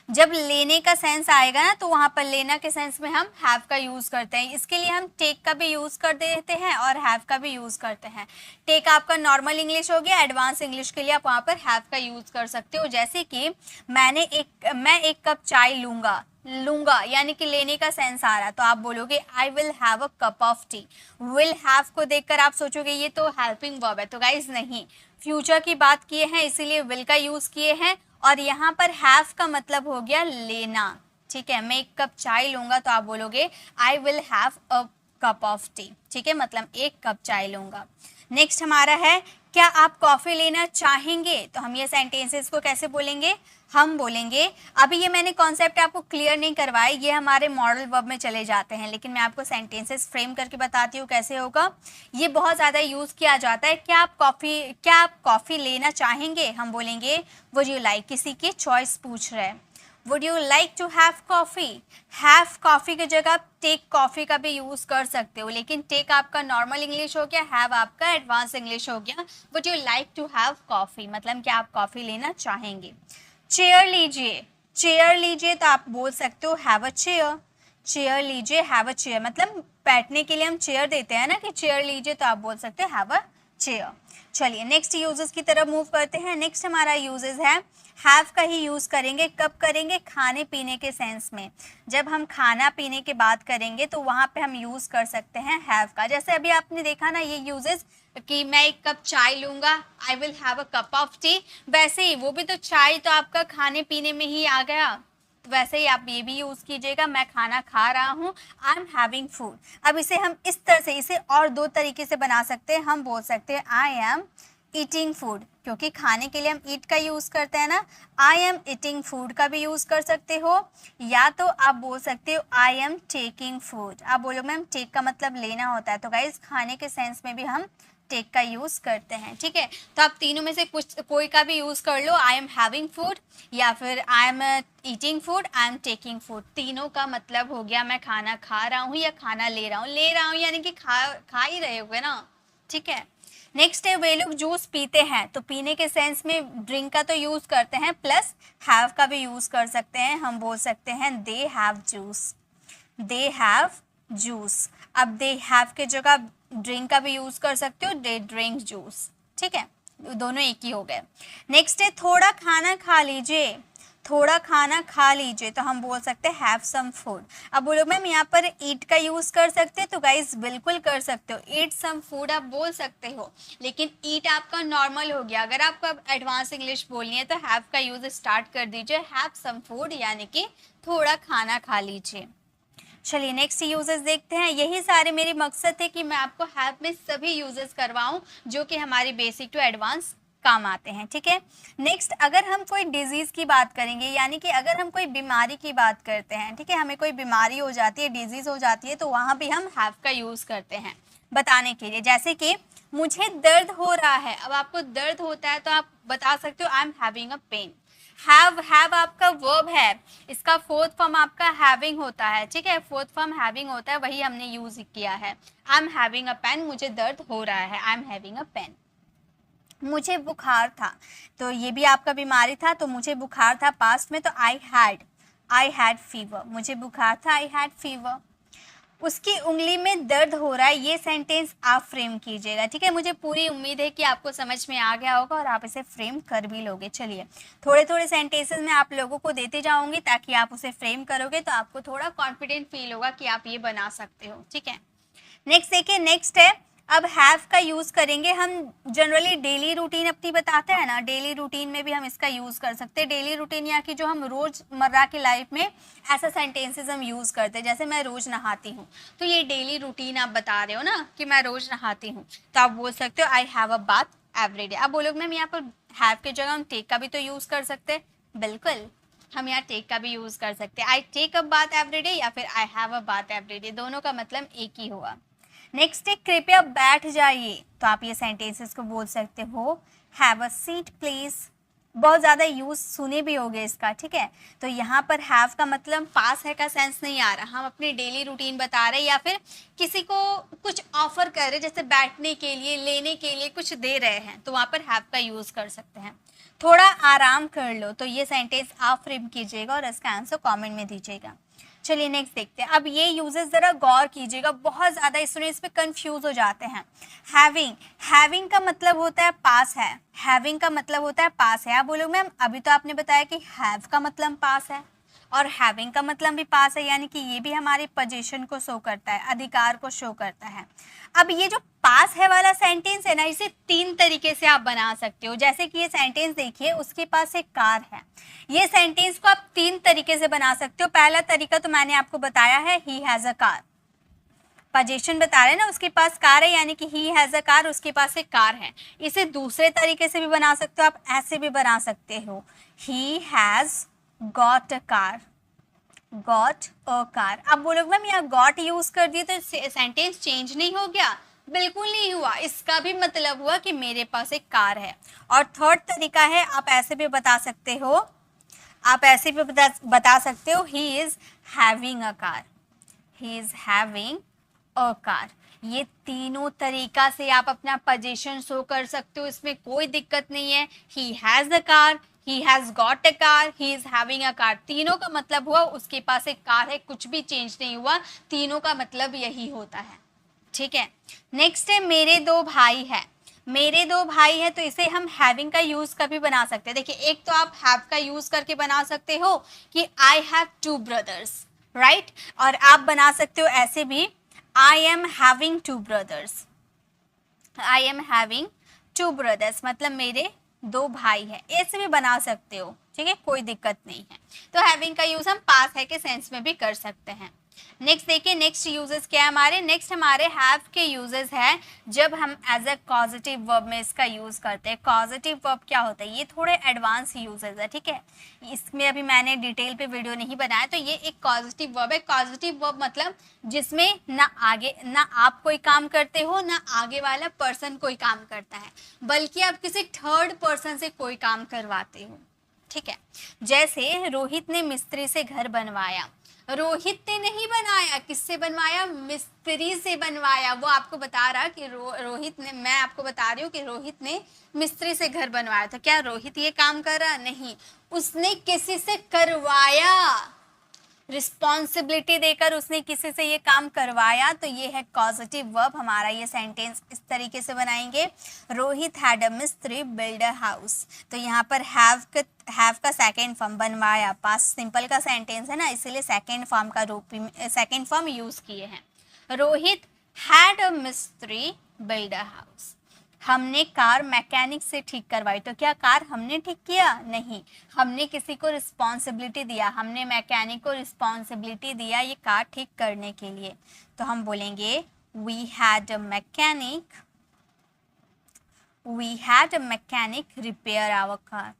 S1: जब लेने का सेंस आएगा ना तो वहां पर लेना के सेंस में हम हैव का यूज करते हैं। इसके लिए हम टेक का भी यूज कर देते हैं और हैव का भी यूज करते हैं। टेक आपका नॉर्मल इंग्लिश हो गया, एडवांस इंग्लिश के लिए आप वहां पर हैव का यूज कर सकते हो। जैसे कि मैं एक कप चाय लूंगा, लूंगा यानी कि लेने का सेंस आ रहा, तो आप बोलोगे I will have a cup of T. Will have को देखकर आप सोचोगे ये तो हेल्पिंग वर्ब है, तो गाइज नहीं, फ्यूचर की बात किए हैं इसीलिए विल का यूज किए हैं। और यहाँ पर हैव का मतलब हो गया लेना, ठीक है। मैं एक कप चाय लूंगा तो आप बोलोगे I will have a cup of T, ठीक है, मतलब एक कप चाय लूंगा। नेक्स्ट हमारा है क्या आप कॉफी लेना चाहेंगे, तो हम ये सेंटेंसेस को कैसे बोलेंगे, हम बोलेंगे, अभी ये मैंने कॉन्सेप्ट आपको क्लियर नहीं करवाया, ये हमारे मॉडल वर्ब में चले जाते हैं, लेकिन मैं आपको सेंटेंसेस फ्रेम करके बताती हूँ कैसे होगा। ये बहुत ज़्यादा यूज़ किया जाता है, क्या आप कॉफ़ी लेना चाहेंगे, हम बोलेंगे वुड यू लाइक, किसी की चॉइस पूछ रहे हैं, would you like to have coffee. Have coffee की जगह टेक कॉफ़ी का भी यूज़ कर सकते हो, लेकिन टेक आपका नॉर्मल इंग्लिश हो गया, हैव आपका एडवांस इंग्लिश हो गया। Would you like to have coffee मतलब क्या आप कॉफ़ी लेना चाहेंगे। चेयर लीजिए, चेयर लीजिए तो आप बोल सकते हो हैव अ चेयर, चेयर लीजिए हैव अ चेयर, मतलब बैठने के लिए हम चेयर देते हैं ना कि चेयर लीजिए, तो आप बोल सकते हो हैव अ चेयर। चलिए नेक्स्ट यूजेस की तरफ मूव करते हैं। नेक्स्ट हमारा यूजेस है हैव का ही यूज करेंगे, कब करेंगे, खाने पीने के सेंस में। जब हम खाना पीने की बात करेंगे तो वहां पे हम यूज कर सकते हैं हैव का। जैसे अभी आपने देखा ना ये यूजेस कि मैं एक कप चाय लूंगा, I will have a cup of T, वैसे ही वो भी तो चाय तो आपका खाने पीने में ही आ गया, तो वैसे ही आप ये भी यूज कीजिएगा, मैं खाना खा रहा हूँ, आई एम हैविंग फूड। अब इसे हम इस तरह से, इसे और दो तरीके से बना सकते हैं, हम बोल सकते हैं आई एम ईटिंग फूड, क्योंकि खाने के लिए हम ईट का यूज करते हैं ना, आई एम ईटिंग फूड का भी यूज कर सकते हो, या तो आप बोल सकते हो आई एम टेकिंग फूड। आप बोलो मैम टेक का मतलब लेना होता है, तो गाइज खाने के सेंस में भी हम टेक का यूज करते हैं, ठीक है। तो आप तीनों में से कुछ कोई का भी यूज कर लो, आई एम हैविंग फूड या फिर I am eating food, I am taking food, तीनों का मतलब हो गया मैं खाना खा रहा हूँ या खाना ले रहा हूँ। ले रहा हूँ यानी कि खा ही रहे होगे ना, ठीक है। नेक्स्ट है वे लोग जूस पीते हैं, तो पीने के सेंस में ड्रिंक का तो यूज करते हैं, प्लस हैव का भी यूज कर सकते हैं, हम बोल सकते हैं they have juice, they have juice. अब दे हैव के जगह ड्रिंक का भी यूज कर सकते हो, दे ड्रिंक जूस, ठीक है, दोनों एक ही हो गए। नेक्स्ट है थोड़ा खाना खा लीजिए, थोड़ा खाना खा लीजिए, तो हम बोल सकते हैं हैव सम फूड। अब बोलो मैम यहाँ पर ईट का यूज कर सकते हैं, तो गाइस बिल्कुल कर सकते हो, ईट सम फूड आप बोल सकते हो, लेकिन ईट आपका नॉर्मल हो गया। अगर आपको अब एडवांस इंग्लिश बोलनी है तो हैव का यूज स्टार्ट कर दीजिए, हैव सम फूड यानी कि थोड़ा खाना खा लीजिए। चलिए नेक्स्ट यूजेस देखते हैं। यही सारे मेरे मकसद थे कि मैं आपको हैव में सभी यूजेस करवाऊं जो कि हमारी बेसिक टू एडवांस काम आते हैं, ठीक है। नेक्स्ट अगर हम कोई डिजीज की बात करेंगे, यानी कि अगर हम कोई बीमारी की बात करते हैं, ठीक है, हमें कोई बीमारी हो जाती है, डिजीज हो जाती है, तो वहां भी हम हैव का यूज करते हैं बताने के लिए। जैसे कि मुझे दर्द हो रहा है, अब आपको दर्द होता है तो आप बता सकते हो I am having a pen. Have आपका वर्ब है, इसका फोर्थ फॉर्म आपका हैविंग होता है, ठीक है, फोर्थ फॉर्म हैविंग होता है, वही हमने यूज किया है। I am having a pen, मुझे दर्द हो रहा है, I am having a pen. मुझे बुखार था, तो ये भी आपका बीमारी था, तो मुझे बुखार था पास्ट में, तो आई हैड फीवर, मुझे बुखार था, आई हैड फीवर। उसकी उंगली में दर्द हो रहा है, ये सेंटेंस आप फ्रेम कीजिएगा, ठीक है। मुझे पूरी उम्मीद है कि आपको समझ में आ गया होगा और आप इसे फ्रेम कर भी लोगे। चलिए थोड़े थोड़े सेंटेंसेस मैं आप लोगों को देते जाऊंगी ताकि आप उसे फ्रेम करोगे तो आपको थोड़ा कॉन्फिडेंट फील होगा कि आप ये बना सकते हो, ठीक है। नेक्स्ट देखिए, नेक्स्ट है अब हैव का यूज करेंगे हम। जनरली डेली रूटीन अपनी बताते हैं ना, डेली रूटीन में भी हम इसका यूज कर सकते हैं। डेली रूटीन या कि जो हम रोजमर्रा की लाइफ में ऐसा सेंटेंसेस हम यूज करते हैं, जैसे मैं रोज नहाती हूँ, तो ये डेली रूटीन आप बता रहे हो ना कि मैं रोज नहाती हूँ, तो आप बोल सकते हो आई have a bath every day. अब बोलोगे मैम यहाँ पर हैव के जगह हम टेक का भी तो यूज कर सकते हैं, बिल्कुल हम यहाँ टेक का भी यूज कर सकते हैं, I take a bath every day या फिर I have a bath every day, दोनों का मतलब एक ही हुआ। नेक्स्ट है कृपया बैठ जाइए, तो आप ये सेंटेंसेस को बोल सकते हो हैव अ सीट प्लीज। बहुत ज़्यादा यूज सुने भी होगे इसका, ठीक है। तो यहाँ पर हैव का मतलब पास है का सेंस नहीं आ रहा, हम अपनी डेली रूटीन बता रहे या फिर किसी को कुछ ऑफर कर रहे, जैसे बैठने के लिए, लेने के लिए कुछ दे रहे हैं, तो वहाँ पर हैव का यूज कर सकते हैं।
S2: थोड़ा आराम कर लो। तो ये सेंटेंस आप फ्रेम कीजिएगा और इसका आंसर कमेंट में दीजिएगा। चलिए नेक्स्ट देखते हैं। अब ये यूजेस जरा गौर कीजिएगा, बहुत ज़्यादा स्टूडेंट्स पे कंफ्यूज हो जाते हैं। हैविंग का मतलब होता है पास है, हैविंग का मतलब होता है पास है। आप बोलोगे मैम अभी तो आपने बताया कि हैव का मतलब पास है और हैविंग का मतलब भी पास है, यानी कि ये भी हमारी पोजीशन को शो करता है, अधिकार को शो करता है। अब ये जो पास है वाला सेंटेंस है ना, इसे 3 तरीके से आप बना सकते हो। जैसे कि ये सेंटेंस देखिए, उसके पास एक कार है। ये सेंटेंस को आप 3 तरीके से बना सकते हो। पहला तरीका तो मैंने आपको बताया है, he has a car. Position बता रहे हैं ना, उसके पास कार है, यानी कि ही हैज अ कार, उसके पास एक कार है। इसे दूसरे तरीके से भी बना सकते हो, आप ऐसे भी बना सकते हो, he has got a car, got a car. अब बोलोगे मैम यहाँ गॉट यूज कर दिए तो सेंटेंस चेंज नहीं हो गया? बिल्कुल नहीं हुआ, इसका भी मतलब हुआ कि मेरे पास एक कार है। और थर्ड तरीका है, आप ऐसे भी बता सकते हो, आप ऐसे भी बता सकते हो, he is having a car, he is having a car. ये तीनों तरीका से आप अपना पोजीशन शो कर सकते हो, इसमें कोई दिक्कत नहीं है। He has a car, he has got a car, he is having a car, तीनों का मतलब हुआ उसके पास एक कार है, कुछ भी चेंज नहीं हुआ, तीनों का मतलब यही होता है। ठीक है, नेक्स्ट है मेरे 2 भाई है। मेरे 2 भाई है तो इसे हम हैविंग का यूज कभी बना सकते हैं। देखिए, एक तो आप हैव का यूज करके बना सकते हो कि आई हैव 2 ब्रदर्स, राइट। और आप बना सकते हो ऐसे भी, आई am having 2 brothers, I am having 2 brothers, मतलब मेरे 2 भाई है, ऐसे भी बना सकते हो। ठीक है, कोई दिक्कत नहीं है। तो हैविंग का यूज हम पास है के सेंस में भी कर सकते हैं। नेक्स्ट देखिए, नेक्स्ट यूजेस क्या है हमारे। नेक्स्ट हमारे हैव के यूजेस है जब हम एज अ कॉजेटिव वर्ब में इसका यूज करते हैं। कॉजेटिव वर्ब क्या होता है, ये थोड़े एडवांस यूजेस है। ठीक है, इसमें अभी मैंने डिटेल पे वीडियो नहीं बनाया। तो ये एक कॉजेटिव वर्ब है। पॉजिटिव वर्ब मतलब जिसमें ना आगे ना आप कोई काम करते हो ना आगे वाला पर्सन कोई काम करता है, बल्कि आप किसी थर्ड पर्सन से कोई काम करवाते हो। ठीक है, जैसे रोहित ने मिस्त्री से घर बनवाया। रोहित ने नहीं बनाया, किससे बनवाया? मिस्त्री से बनवाया। वो आपको बता रहा कि रोहित ने, मैं आपको बता रही हूँ कि रोहित ने मिस्त्री से घर बनवाया। तो क्या रोहित ये काम कर रहा? नहीं, उसने किसी से करवाया, रिस्पॉन्सिबिलिटी देकर उसने किसी से ये काम करवाया। तो ये है कॉजेटिव वर्ब। हमारा ये सेंटेंस इस तरीके से बनाएंगे, रोहित हैड अ मिस्त्री बिल्ड अ हाउस। तो यहाँ पर हैव का सेकेंड फॉर्म, बनवाया, पास्ट सिंपल का सेंटेंस है ना, इसीलिए सेकेंड फॉर्म का रूप, सेकेंड फॉर्म यूज किए हैं। रोहित हैड अ मिस्त्री बिल्ड अ हाउस। हमने कार मैकेनिक से ठीक करवाई। तो क्या कार हमने ठीक किया? नहीं, हमने किसी को रिस्पॉन्सिबिलिटी दिया, हमने मैकेनिक को रिस्पॉन्सिबिलिटी दिया ये कार ठीक करने के लिए। तो हम बोलेंगे we had a mechanic, we had a mechanic repair our car,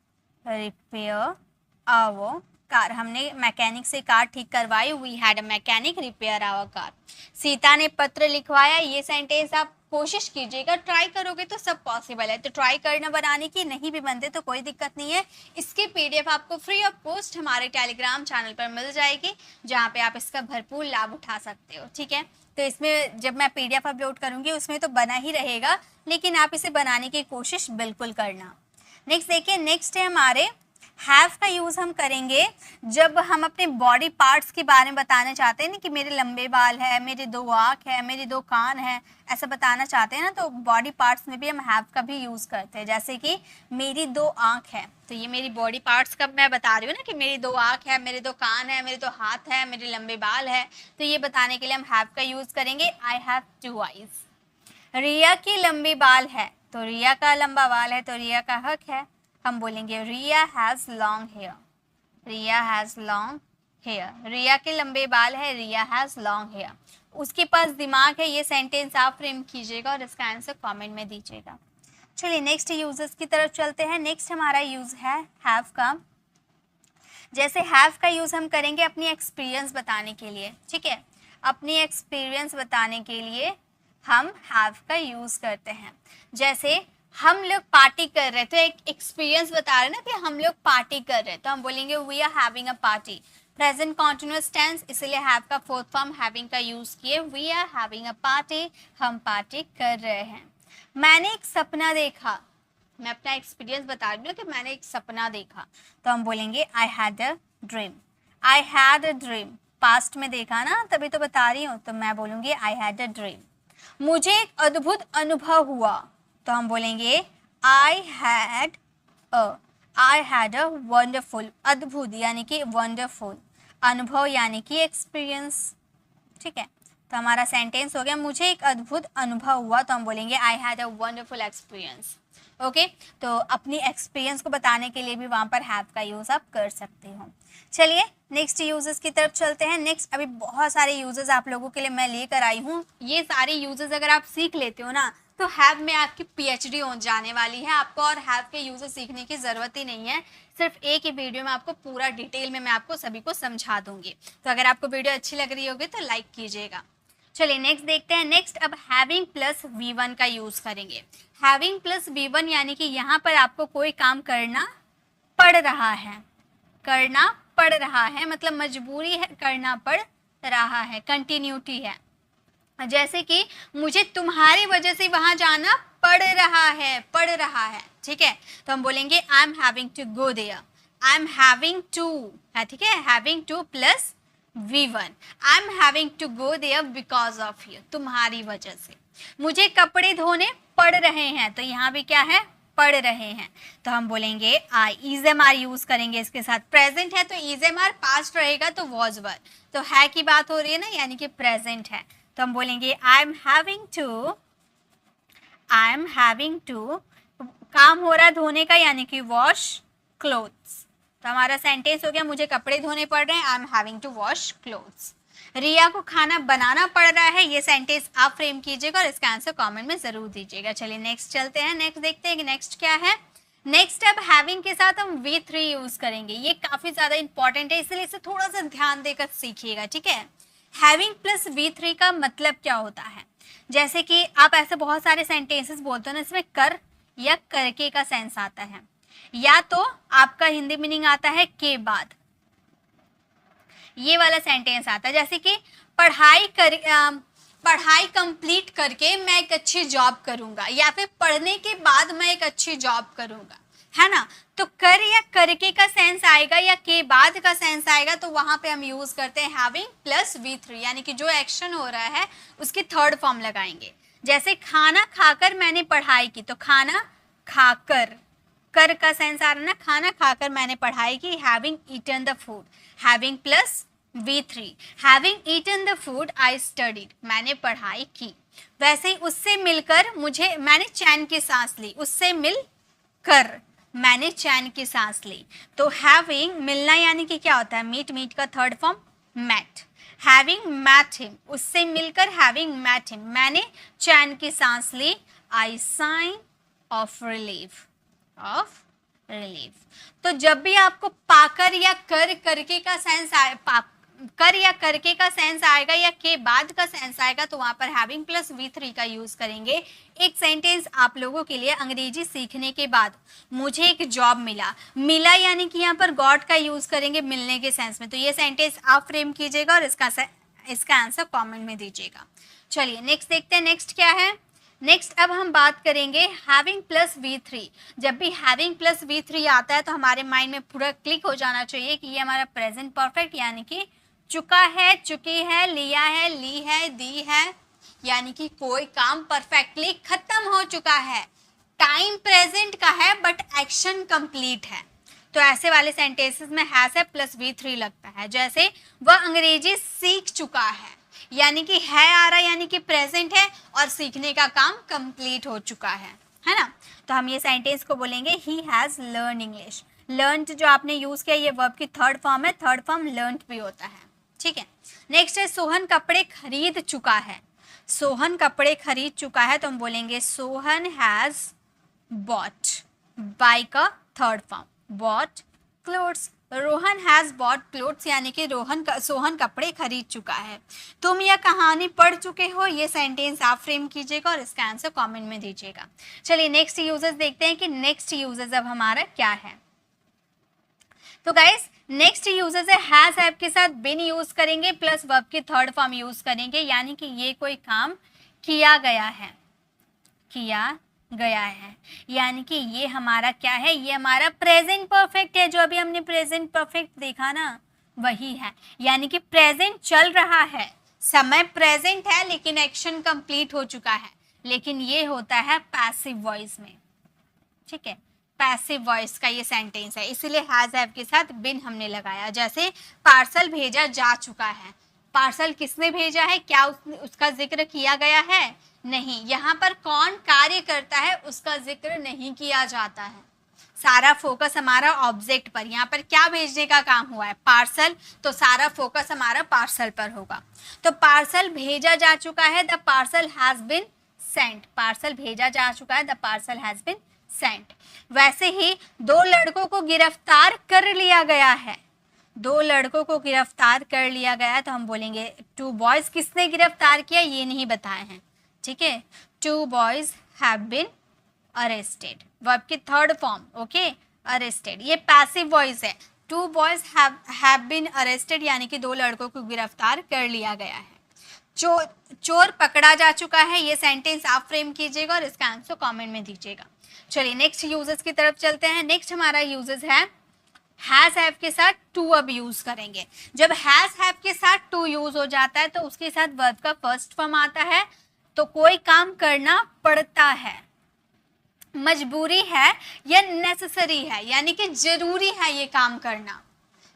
S2: repair our car. हमने मैकेनिक से कार ठीक करवाई, we had a mechanic repair our car. Sita ने पत्र लिखवाया। ये सेंटेंस आप कोशिश कीजिएगा, ट्राई करोगे तो सब पॉसिबल है। तो ट्राई करना बनाने की, नहीं भी बनते तो कोई दिक्कत नहीं है। इसकी पीडीएफ आपको फ्री ऑफ कॉस्ट हमारे टेलीग्राम चैनल पर मिल जाएगी, जहाँ पे आप इसका भरपूर लाभ उठा सकते हो। ठीक है, तो इसमें जब मैं पीडीएफ अपलोड करूँगी उसमें तो बना ही रहेगा, लेकिन आप इसे बनाने की कोशिश बिल्कुल करना। नेक्स्ट देखिए, नेक्स्ट है हमारे हैव का यूज हम करेंगे जब हम अपने बॉडी पार्ट्स के बारे में बताना चाहते हैं ना, कि मेरे लंबे बाल है, मेरे 2 आँख है, मेरे 2 कान है, ऐसा बताना चाहते हैं ना, तो बॉडी पार्ट्स में भी हम हैव का भी यूज करते हैं। जैसे कि मेरी 2 आँख है, तो ये मेरी बॉडी पार्ट्स का मैं बता रही हूँ ना, कि मेरी 2 आँख है, मेरे 2 कान है, मेरे 2 हाथ है, मेरे लंबे बाल है। तो ये बताने के लिए हम हैव का यूज करेंगे, आई हैव 2 आईज। रिया की लंबी बाल है, तो रिया का लंबा बाल है, तो रिया का हक है, हम बोलेंगे Riya has long hair, Riya has long hair. Riya के लंबे बाल है, रिया हैज लॉन्ग हेयर। उसके पास दिमाग है। ये सेंटेंस आप फ्रेम कीजिएगा और इसका आंसर कमेंट में दीजिएगा। चलिए नेक्स्ट यूजेस की तरफ चलते हैं। नेक्स्ट हमारा यूज है हैव का। जैसे हैव का यूज हम करेंगे अपनी एक्सपीरियंस बताने के लिए। ठीक है, अपनी एक्सपीरियंस बताने के लिए हम हैव का यूज करते हैं। जैसे हम लोग पार्टी कर रहे थे, एक एक्सपीरियंस बता रहे ना कि हम लोग पार्टी कर रहे हैं, तो हम बोलेंगे we are having a party. Present continuous tense, इसलिए हैव का फोर्थ फॉर्म हैविंग का यूज किए, we are having a party, हम पार्टी कर रहे हैं। मैंने एक सपना देखा, मैं अपना एक्सपीरियंस बता रही हूँ कि मैंने एक सपना देखा, तो हम बोलेंगे I had a dream. I had a dream past में देखा ना, तभी तो बता रही हूँ, तो मैं बोलूँगी आई हैड अ ड्रीम। मुझे एक अद्भुत अनुभव हुआ, तो हम बोलेंगे आई हैड अ वंडरफुल, अद्भुत यानी कि वंडरफुल, अनुभव यानी कि एक्सपीरियंस। ठीक है, तो हमारा सेंटेंस हो गया मुझे एक अद्भुत अनुभव हुआ, तो हम बोलेंगे I had a wonderful experience. Okay, तो अपनी एक्सपीरियंस को बताने के लिए भी वहाँ पर हैव का यूज़ आप कर सकते हो। चलिए नेक्स्ट यूजेस की तरफ चलते हैं। नेक्स्ट अभी बहुत सारे यूजेस आप लोगों के लिए मैं लेकर आई हूँ। ये सारे यूजेस अगर आप सीख लेते हो ना, तो हैव में आपकी पीएचडी हो जाने वाली है। आपको और हैव के यूजेस सीखने की ज़रूरत ही नहीं है, सिर्फ एक ही वीडियो में आपको पूरा डिटेल में मैं आपको सभी को समझा दूंगी। तो अगर आपको वीडियो अच्छी लग रही होगी तो लाइक कीजिएगा। चलिए नेक्स्ट देखते हैं। नेक्स्ट अब हैविंग प्लस V1 का यूज़ करेंगे। हैविंग प्लस V1 यानी कि यहाँ पर आपको कोई काम करना पड़ रहा है, करना पड़ रहा है मतलब मजबूरी है, करना पड़ रहा है, कंटिन्यूटी है। जैसे कि मुझे तुम्हारी वजह से वहाँ जाना पड़ रहा है, पड़ रहा है। ठीक है, तो हम बोलेंगे I am having to go there, I am having to है। ठीक है, having to plus V1, I am having to go there because of you, तुम्हारी वजह से। मुझे कपड़े धोने पड़ रहे हैं, तो यहाँ भी क्या है, पढ़ रहे हैं, तो हम बोलेंगे आई। इज़-एम-आर यूज करेंगे इसके साथ। प्रेजेंट है तो इज़-एम-आर, पास्ट रहेगा तो वॉज वर, तो है की बात हो रही है ना, यानी कि प्रेजेंट है, तो हम बोलेंगे I am having to, I am having to, काम हो रहा है धोने का यानी कि वॉश क्लोथ्स, तो हमारा सेंटेंस हो गया मुझे कपड़े धोने पड़ रहे हैं, I am having to wash clothes. Riya को खाना बनाना पड़ रहा है, ये सेंटेंस आप फ्रेम कीजिएगा और इसका आंसर कमेंट में जरूर दीजिएगा। चलिए नेक्स्ट चलते हैं। नेक्स्ट देखते हैं कि नेक्स्ट क्या है। नेक्स्ट अब हैविंग के साथ हम V3 यूज करेंगे। ये काफी ज्यादा इंपॉर्टेंट है, इसलिए इसे थोड़ा सा ध्यान देकर सीखिएगा। ठीक है, हैविंग प्लस V3 का मतलब क्या होता है। जैसे कि आप ऐसे बहुत सारे सेंटेंसेस बोलते हो ना, इसमें कर या करके का सेंस आता है, या तो आपका हिंदी मीनिंग आता है के बाद, ये वाला सेंटेंस आता है। जैसे कि पढ़ाई कंप्लीट करके मैं एक अच्छी जॉब करूंगा, या फिर पढ़ने के बाद मैं एक अच्छी जॉब करूंगा, है ना। तो कर या करके का सेंस आएगा या के बाद का सेंस आएगा, तो वहां पे हम यूज करते हैं हैविंग प्लस V3, यानी कि जो एक्शन हो रहा है उसकी थर्ड फॉर्म लगाएंगे। जैसे खाना खाकर मैंने पढ़ाई की, तो खाना खाकर, कर का सेंस आ रहा है ना, खाना खाकर मैंने पढ़ाई की, having eaten the food, having plus V3, having eaten the food I studied, मैंने पढ़ाई की। वैसे ही उससे मिलकर मुझे, मैंने चैन की सांस ली, उससे मिल कर मैंने चैन की सांस ली। तो हैविंग मिलना यानी कि क्या होता है, मीट, मीट का third form met, having met him, उससे मिलकर हैविंग मैट हिम, मैंने चैन की सांस ली, I sign of relief, of relief. तो जब भी आपको पाकर या कर करके का सेंस आए, कर या करके का सेंस आएगा या के बाद का सेंस आएगा, तो वहां पर हैविंग प्लस V3 का यूज करेंगे। एक सेंटेंस आप लोगों के लिए, अंग्रेजी सीखने के बाद मुझे एक जॉब मिला, मिला यानी कि यहाँ पर गॉट का यूज करेंगे मिलने के सेंस में, तो ये सेंटेंस आप फ्रेम कीजिएगा और इसका आंसर कमेंट में दीजिएगा। चलिए नेक्स्ट देखते हैं। नेक्स्ट क्या है। नेक्स्ट अब हम बात करेंगे हैविंग प्लस V3। जब भी हैविंग प्लस V3 आता है तो हमारे माइंड में पूरा क्लिक हो जाना चाहिए कि ये हमारा प्रेजेंट परफेक्ट, यानी कि चुका है, चुकी है, लिया है, ली है, दी है, यानी कि कोई काम परफेक्टली खत्म हो चुका है, टाइम प्रेजेंट का है बट एक्शन कंप्लीट है, तो ऐसे वाले सेंटेंसेस में हैज है प्लस V3 लगता है। जैसे वह अंग्रेजी सीख चुका है, यानी कि है आ रहा है, यानी कि प्रेजेंट है और सीखने का काम कंप्लीट हो चुका है ना। तो हम ये सेंटेंस को बोलेंगे he has learn English. Learn जो आपने यूज किया ये वर्ब की थर्ड फॉर्म है, थर्ड फॉर्म लर्न भी होता है। ठीक है, नेक्स्ट है सोहन कपड़े खरीद चुका है। सोहन कपड़े खरीद चुका है, तो हम बोलेंगे सोहन हैज बॉट, बाय का third form, bought clothes. Rohan has bought clothes, यानी कि सोहन कपड़े खरीद चुका है। तुम यह कहानी पढ़ चुके हो, ये सेंटेंस आप फ्रेम कीजिएगा और इसका आंसर कमेंट में दीजिएगा। चलिए नेक्स्ट यूजेस देखते हैं कि नेक्स्ट यूजेस अब हमारा क्या है। तो गाइस नेक्स्ट यूजेस है हैज हैव के साथ बिन यूज करेंगे प्लस वर्ब की थर्ड फॉर्म यूज करेंगे, यानी कि ये कोई काम किया गया है, किया गया है, यानी कि ये हमारा क्या है, ये हमारा प्रेजेंट परफेक्ट है। जो अभी हमने प्रेजेंट परफेक्ट देखा ना वही है, यानी कि प्रेजेंट चल रहा है, समय प्रेजेंट है लेकिन एक्शन कंप्लीट हो चुका है, लेकिन ये होता है पैसिव वॉइस में। ठीक है, पैसिव वॉइस का ये सेंटेंस है, इसीलिए हैज हैव के साथ बिन हमने लगाया। जैसे पार्सल भेजा जा चुका है, पार्सल किसने भेजा है, क्या उसका जिक्र किया गया है, नहीं। यहाँ पर कौन कार्य करता है उसका जिक्र नहीं किया जाता है, सारा फोकस हमारा ऑब्जेक्ट पर। यहाँ पर क्या भेजने का काम हुआ है, पार्सल, तो सारा फोकस हमारा पार्सल पर होगा। तो पार्सल भेजा जा चुका है, the parcel has been Saint, parcel भेजा जा चुका है, the parcel has been Saint. वैसे ही दो लड़कों को गिरफ्तार कर लिया गया है, दो लड़कों को गिरफ्तार कर लिया गया है, तो हम बोलेंगे टू बॉयज, किसने गिरफ्तार किया ये नहीं बताए हैं। ठीक है, two boys have been arrested, verb की थर्ड फॉर्म, ओके, अरेस्टेड, ये पैसिव वॉइस है। Two boys have been arrested, यानी कि दो लड़कों को गिरफ्तार कर लिया गया है। चोर पकड़ा जा चुका है, ये सेंटेंस आप फ्रेम कीजिएगा और इसका आंसर कमेंट में दीजिएगा। चलिए नेक्स्ट यूजेस की तरफ चलते हैं। नेक्स्ट हमारा यूजेस है हैज हैव के साथ टू अब यूज करेंगे। जब हैज हैव के साथ टू यूज हो जाता है तो उसके साथ वर्ब का फर्स्ट फॉर्म आता है, तो कोई काम करना पड़ता है, मजबूरी है या नेसेसरी है, यानी कि जरूरी है ये काम करना।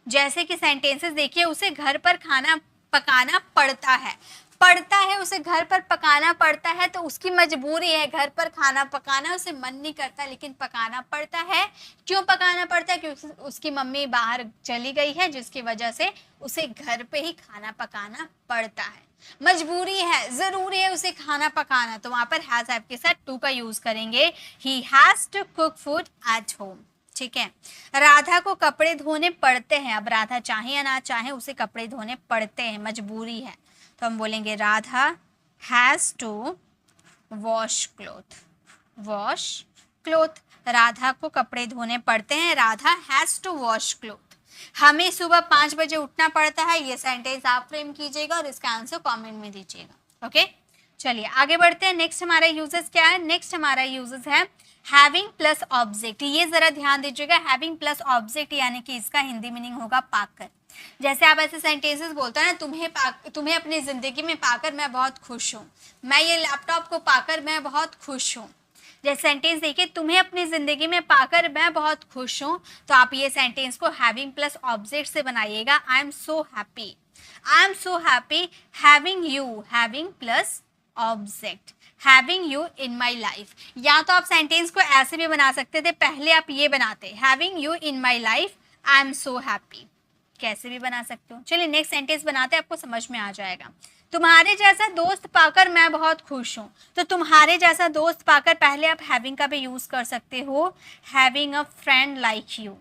S2: जैसे कि सेंटेंसेस देखिए, उसे घर पर खाना पकाना पड़ता है, पड़ता है, उसे घर पर पकाना पड़ता है, तो उसकी मजबूरी है घर पर खाना पकाना, उसे मन नहीं करता लेकिन पकाना पड़ता है। क्यों पकाना पड़ता है, क्योंकि उसकी मम्मी बाहर चली गई है, जिसकी वजह से उसे घर पे ही खाना पकाना पड़ता है। मजबूरी है, जरूरी है उसे खाना पकाना, तो वहां पर हैज हैव के साथ टू का यूज करेंगे, he has to cook food at home. ठीक है, राधा को कपड़े धोने पड़ते हैं, अब राधा चाहे या ना चाहे उसे कपड़े धोने पड़ते हैं, मजबूरी है, तो हम बोलेंगे Radha has to wash cloth, wash cloth, Radha को कपड़े धोने पड़ते हैं, Radha has to wash cloth. हमें सुबह 5 बजे उठना पड़ता है, ये सेंटेंस आप फ्रेम कीजिएगा और इसका आंसर कमेंट में दीजिएगा। ओके, चलिए आगे बढ़ते हैं। नेक्स्ट हमारा यूजेस क्या है, नेक्स्ट हमारा यूजेस है हैविंग प्लस ऑब्जेक्ट। ये जरा ध्यान दीजिएगा, हैविंग प्लस ऑब्जेक्ट यानी कि इसका हिंदी मीनिंग होगा पाकर। जैसे आप ऐसे सेंटेंसेस बोलते हैं ना, तुम्हें अपनी जिंदगी में पाकर मैं बहुत खुश हूँ, मैं ये लैपटॉप को पाकर मैं बहुत खुश हूँ। जैसे सेंटेंस देखिए, तुम्हें अपनी जिंदगी में पाकर मैं बहुत खुश हूँ, तो आप ये सेंटेंस को हैविंग प्लस ऑब्जेक्ट से बनाइएगा, I am so happy, I am so happy having you, having plus object, having you in my life. या तो आप सेंटेंस को ऐसे भी बना सकते थे, पहले आप ये बनाते having you in my life I am so happy, कैसे भी बना सकते हो। चलिए नेक्स्ट सेंटेंस बनाते हैं, आपको समझ में आ जाएगा। तुम्हारे जैसा दोस्त पाकर मैं बहुत खुश हूँ, तो तुम्हारे जैसा दोस्त पाकर पहले आप हैविंग का भी यूज कर सकते हो, having a friend like you,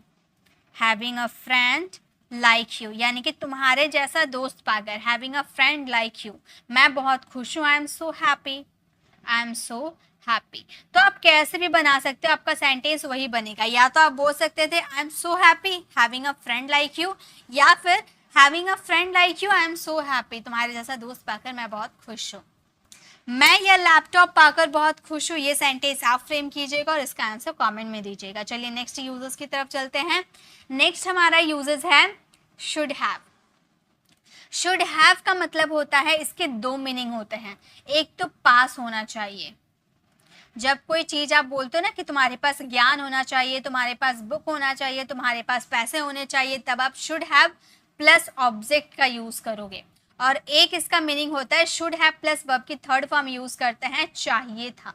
S2: having a friend like you, यानी कि तुम्हारे जैसा दोस्त पाकर, having a friend like you, मैं बहुत खुश हूँ, I am so happy, I am so happy. तो आप कैसे भी बना सकते हो, आपका सेंटेंस वही बनेगा। या तो आप बोल सकते थे I am so happy having a friend like you, या फिर having a friend like you I am so happy, तुम्हारे जैसा दोस्त पाकर मैं बहुत खुश हूँ। मैं यह लैपटॉप पाकर बहुत खुश हूँ, ये सेंटेंस आप फ्रेम कीजिएगा और इसका आंसर कमेंट में दीजिएगा। चलिए नेक्स्ट यूजर्स की तरफ चलते हैं। नेक्स्ट हमारा यूजर्स है शुड हैव। शुड हैव का मतलब होता है, इसके दो मीनिंग होते हैं, एक तो पास होना चाहिए। जब कोई चीज आप बोलते हो ना कि तुम्हारे पास ज्ञान होना चाहिए, तुम्हारे पास बुक होना चाहिए, तुम्हारे पास पैसे होने चाहिए, तब आप शुड हैव प्लस ऑब्जेक्ट का यूज करोगे। और एक इसका मीनिंग होता है शुड हैव प्लस वर्ब की थर्ड फॉर्म यूज करते हैं, चाहिए था,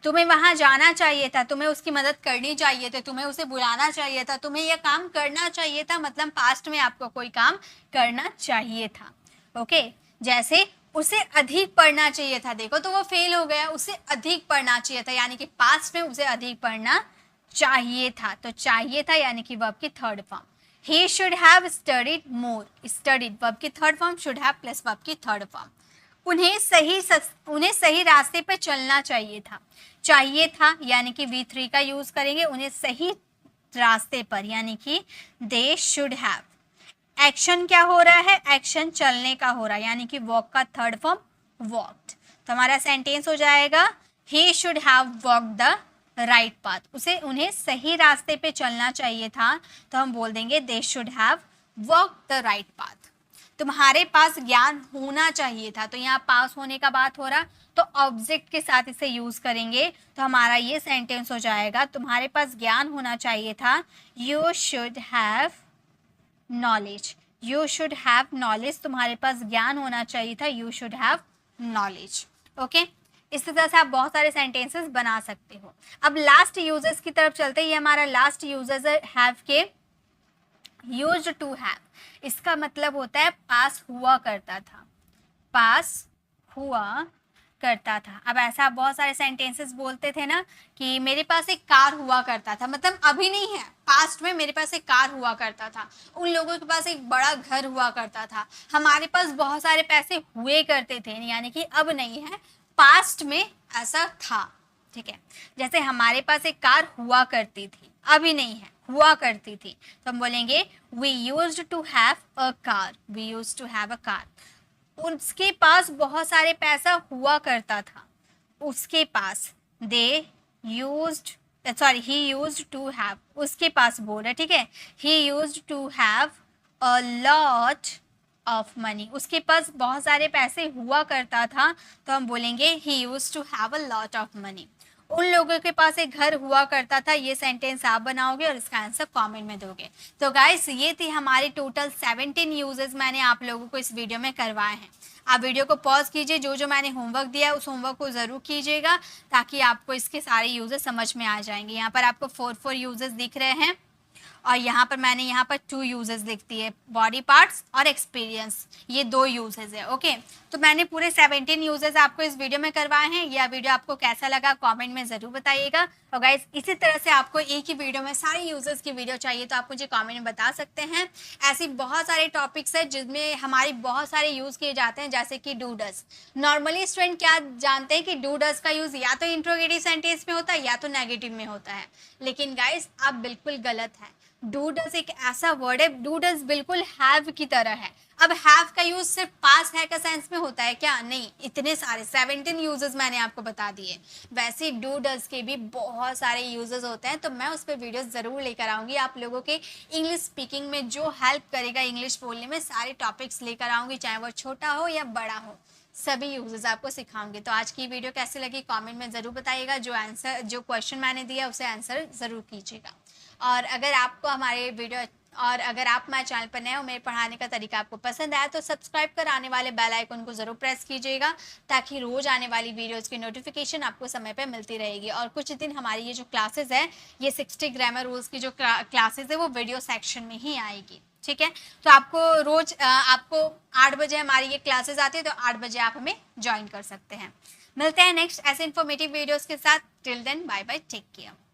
S2: तुम्हें वहां जाना चाहिए था, तुम्हें उसकी मदद करनी चाहिए थी, तुम्हें उसे बुलाना चाहिए था, तुम्हें यह काम करना चाहिए था, मतलब पास्ट में आपको कोई काम करना चाहिए था। ओके, जैसे उसे अधिक पढ़ना चाहिए था, देखो तो वो फेल हो गया, उसे अधिक पढ़ना चाहिए था, यानी कि पास्ट में उसे अधिक पढ़ना चाहिए था, तो चाहिए था यानी कि वर्ब की third form. He should have studied more, studied verb की third form, should have plus verb की थर्ड फॉर्म। उन्हें सही रास्ते पर चलना चाहिए था, चाहिए था यानी कि V3 का यूज करेंगे, उन्हें सही रास्ते पर, यानी कि they should have। एक्शन क्या हो रहा है, एक्शन चलने का हो रहा है, यानी कि वॉक का थर्ड फॉर्म वॉक्ड। तो हमारा सेंटेंस हो जाएगा he should have walk the right path, उसे उन्हें सही रास्ते पे चलना चाहिए था, तो हम बोल देंगे they should have walk the right path. तुम्हारे पास ज्ञान होना चाहिए था, तो यहाँ पास होने का बात हो रहा, तो ऑब्जेक्ट के साथ इसे यूज करेंगे, तो हमारा ये सेंटेंस हो जाएगा तुम्हारे पास ज्ञान होना चाहिए था, you should have knowledge. You should have knowledge, तुम्हारे पास ज्ञान होना चाहिए था, you should have knowledge. Okay, इस तरह से आप बहुत सारे सेंटेंसेस बना सकते हो। अब लास्ट यूजेस की तरफ चलते हैं। ये हमारा लास्ट यूजेस है हैव के, यूज्ड टू हैव। इसका मतलब होता है पास हुआ करता था, पास हुआ करता था। अब ऐसा आप बहुत सारे सेंटेंसेस बोलते थे ना कि मेरे पास एक कार हुआ करता था, मतलब अभी नहीं है, पास्ट में मेरे पास एक कार हुआ करता था। उन लोगों के पास एक बड़ा घर हुआ करता था, हमारे पास बहुत सारे पैसे हुए करते थे, यानी कि अब नहीं है, पास्ट में ऐसा था। ठीक है, जैसे हमारे पास एक कार हुआ करती थी, अभी नहीं है, हुआ करती थी, तो हम बोलेंगे we used to have a car, we used to have a car. उसके पास बहुत सारे पैसा हुआ करता था, उसके पास, they used, sorry he used to have, उसके पास बोल रहा है, ठीक है, he used to have a lot of money, उसके पास बहुत सारे पैसे हुआ करता था, तो हम बोलेंगे he used to have a lot of money. उन लोगों के पास एक घर हुआ करता था, ये सेंटेंस आप बनाओगे और इसका आंसर कमेंट में दोगे। तो गाइस ये थी हमारी टोटल 17 यूजेस मैंने आप लोगों को इस वीडियो में करवाए हैं। आप वीडियो को पॉज कीजिए, जो जो मैंने होमवर्क दिया है उस होमवर्क को ज़रूर कीजिएगा, ताकि आपको इसके सारे यूजेस समझ में आ जाएंगे। यहाँ पर आपको 4 यूजेस दिख रहे हैं, और यहाँ पर मैंने यहाँ पर 2 यूजेस लिख दिए, बॉडी पार्ट्स और एक्सपीरियंस, ये 2 यूजेस है। ओके, तो मैंने पूरे 17 यूजेस आपको इस वीडियो में करवाए हैं। यह वीडियो आपको कैसा लगा कमेंट में ज़रूर बताइएगा। और गाइस इसी तरह से आपको एक ही वीडियो में सारी यूजेस की वीडियो चाहिए तो आप मुझे कमेंट में बता सकते हैं। ऐसी बहुत सारे टॉपिक्स हैं जिसमें हमारी बहुत सारे यूज़ किए जाते हैं, जैसे कि डू डज। नॉर्मली स्टूडेंट क्या जानते हैं कि डू डज का यूज़ या तो इंट्रोगेटिव सेंटेंस में होता है या तो नेगेटिव में होता है, लेकिन गाइस आप बिल्कुल गलत है। डू डज एक ऐसा वर्ड है, डू डज बिल्कुल हैव की तरह है। अब हैव का यूज सिर्फ पास है का सेंस में होता है क्या? नहीं, इतने सारे 17 यूजेस मैंने आपको बता दिए। वैसे डू डज के भी बहुत सारे यूजेस होते हैं, तो मैं उस पर वीडियो ज़रूर लेकर आऊँगी आप लोगों के इंग्लिश स्पीकिंग में, जो हेल्प करेगा इंग्लिश बोलने में। सारे टॉपिक्स लेकर आऊँगी, चाहे वो छोटा हो या बड़ा हो, सभी यूजेस आपको सिखाऊंगी। तो आज की वीडियो कैसी लगी कमेंट में ज़रूर बताइएगा। जो क्वेश्चन मैंने दिया उसे आंसर ज़रूर कीजिएगा। और अगर आपको हमारे वीडियो और अगर आप हमारे चैनल पर नए हो, मेरे पढ़ाने का तरीका आपको पसंद आया तो सब्सक्राइब कर आने वाले बेल आइकन को ज़रूर प्रेस कीजिएगा, ताकि रोज़ आने वाली वीडियोज़ की नोटिफिकेशन आपको समय पर मिलती रहेगी। और कुछ दिन हमारी ये जो क्लासेस है, ये 60 ग्रामर रूल्स की जो क्लासेस है वो वीडियो सेक्शन में ही आएगी। ठीक है, तो आपको रोज आपको 8 बजे हमारी ये क्लासेस आती है, तो 8 बजे आप हमें ज्वाइन कर सकते हैं। मिलते हैं नेक्स्ट ऐसे इन्फॉर्मेटिव वीडियोस के साथ। Till then bye bye, take care.